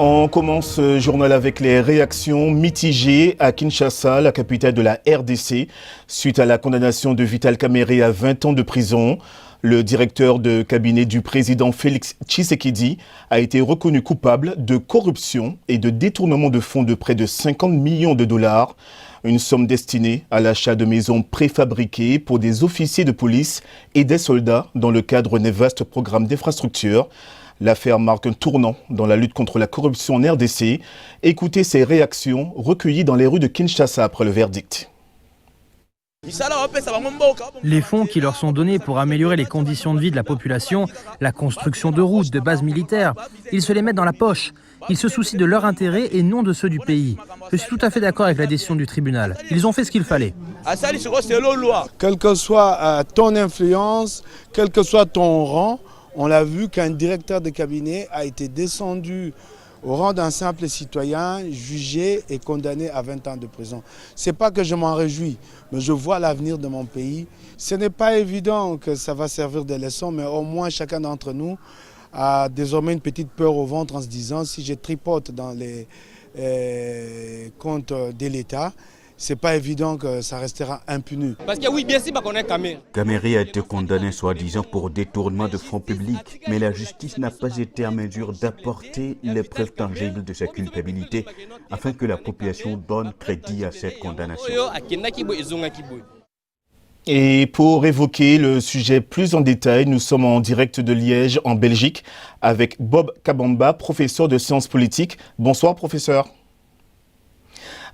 On commence ce journal avec les réactions mitigées à Kinshasa, la capitale de la RDC, suite à la condamnation de Vital Kamerhe à 20 ans de prison. Le directeur de cabinet du président Félix Tshisekedi a été reconnu coupable de corruption et de détournement de fonds de près de 50 millions de dollars. Une somme destinée à l'achat de maisons préfabriquées pour des officiers de police et des soldats dans le cadre d'un vaste programme d'infrastructure. L'affaire marque un tournant dans la lutte contre la corruption en RDC. Écoutez ces réactions recueillies dans les rues de Kinshasa après le verdict. Les fonds qui leur sont donnés pour améliorer les conditions de vie de la population, la construction de routes, de bases militaires, ils se les mettent dans la poche. Ils se soucient de leurs intérêts et non de ceux du pays. Je suis tout à fait d'accord avec la décision du tribunal. Ils ont fait ce qu'il fallait. Quelle que soit ton influence, quel que soit ton rang, on l'a vu qu'un directeur de cabinet a été descendu au rang d'un simple citoyen, jugé et condamné à 20 ans de prison. Ce n'est pas que je m'en réjouis, mais je vois l'avenir de mon pays. Ce n'est pas évident que ça va servir de leçon, mais au moins chacun d'entre nous a désormais une petite peur au ventre en se disant si je tripote dans les comptes de l'État, c'est pas évident que ça restera impuni. Parce que oui, bien sûr, on connaît Kamerhe. Kamerhe a été condamné soi-disant pour détournement de fonds publics, mais la justice n'a pas été en mesure d'apporter les preuves tangibles de sa culpabilité afin que la population donne crédit à cette condamnation. Et pour évoquer le sujet plus en détail, nous sommes en direct de Liège, en Belgique, avec Bob Kabamba, professeur de sciences politiques. Bonsoir, professeur.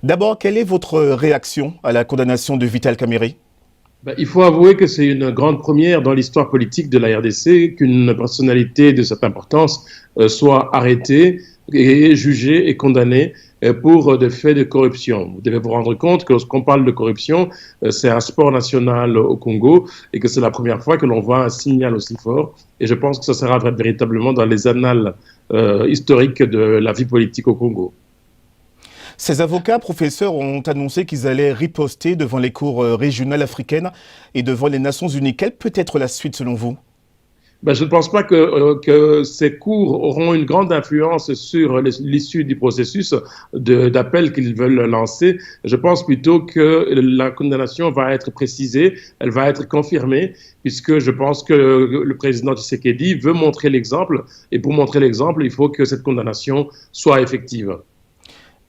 D'abord, quelle est votre réaction à la condamnation de Vital Kamerhe ? Il faut avouer que c'est une grande première dans l'histoire politique de la RDC qu'une personnalité de cette importance soit arrêtée et jugée et condamnée pour des faits de corruption. Vous devez vous rendre compte que lorsqu'on parle de corruption, c'est un sport national au Congo et que c'est la première fois que l'on voit un signal aussi fort. Et je pense que ça sera véritablement dans les annales historiques de la vie politique au Congo. Ces avocats, professeurs, ont annoncé qu'ils allaient riposter devant les cours régionales africaines et devant les Nations Unies. Quelle peut être la suite selon vous ? Je ne pense pas que ces cours auront une grande influence sur l'issue du processus d'appel qu'ils veulent lancer. Je pense plutôt que la condamnation va être précisée, elle va être confirmée, puisque je pense que le président Tshisekedi veut montrer l'exemple. Et pour montrer l'exemple, il faut que cette condamnation soit effective.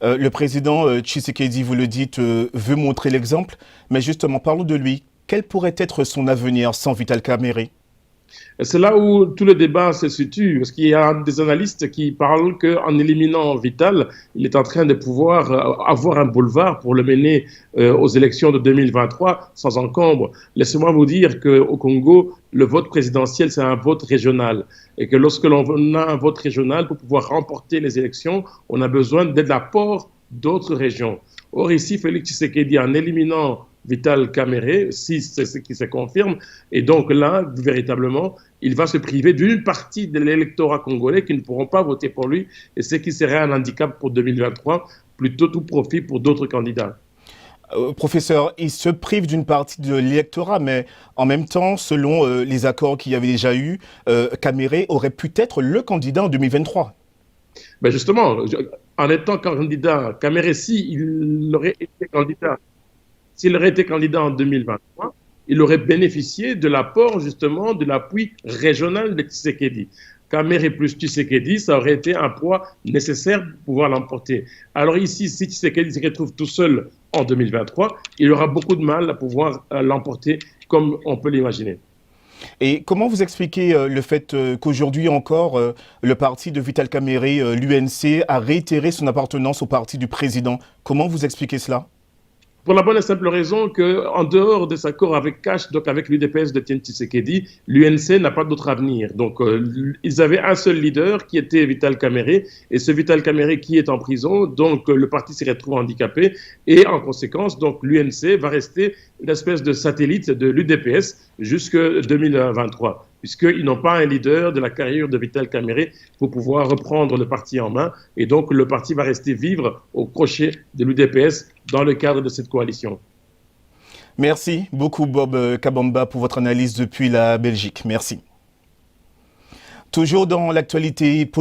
Le président Tshisekedi, vous le dites, veut montrer l'exemple. Mais justement, parlons de lui. Quel pourrait être son avenir sans Vital Kamerhe ? C'est là où tout le débat se situe, parce qu'il y a des analystes qui parlent qu'en éliminant Vital, il est en train de pouvoir avoir un boulevard pour le mener aux élections de 2023 sans encombre. Laissez-moi vous dire qu'au Congo, le vote présidentiel, c'est un vote régional. Et que lorsque l'on a un vote régional, pour pouvoir remporter les élections, on a besoin de l'apport d'autres régions. Or ici, Félix Tshisekedi, en éliminant Vital Kamerhe, si c'est ce qui se confirme, et donc là, véritablement, il va se priver d'une partie de l'électorat congolais qui ne pourront pas voter pour lui, et ce qui serait un handicap pour 2023, plutôt tout profit pour d'autres candidats. Professeur, il se prive d'une partie de l'électorat, mais en même temps, selon les accords qu'il y avait déjà eu, Kamerhe aurait pu être le candidat en 2023. Justement, en étant candidat, Kamerhe, s'il aurait été candidat en 2023, il aurait bénéficié de l'apport, justement, de l'appui régional de Tshisekedi. Kamerhe plus Tshisekedi, ça aurait été un poids nécessaire pour pouvoir l'emporter. Alors ici, si Tshisekedi se retrouve tout seul en 2023, il aura beaucoup de mal à pouvoir l'emporter comme on peut l'imaginer. Et comment vous expliquez le fait qu'aujourd'hui encore, le parti de Vital Kamerhe, l'UNC, a réitéré son appartenance au parti du président ? Comment vous expliquez cela ? Pour la bonne et simple raison qu'en dehors de cet accord avec Cash, donc avec l'UDPS de Tshisekedi, l'UNC n'a pas d'autre avenir. Donc, ils avaient un seul leader qui était Vital Kamerhe, et ce Vital Kamerhe qui est en prison, donc le parti s'y retrouve handicapé, et en conséquence, donc l'UNC va rester une espèce de satellite de l'UDPS jusqu'en 2023. Puisqu'ils n'ont pas un leader de la carrière de Vital Kamerhe pour pouvoir reprendre le parti en main. Et donc, le parti va rester vivre au crochet de l'UDPS dans le cadre de cette coalition. Merci beaucoup, Bob Kabamba, pour votre analyse depuis la Belgique. Merci. Toujours dans l'actualité politique.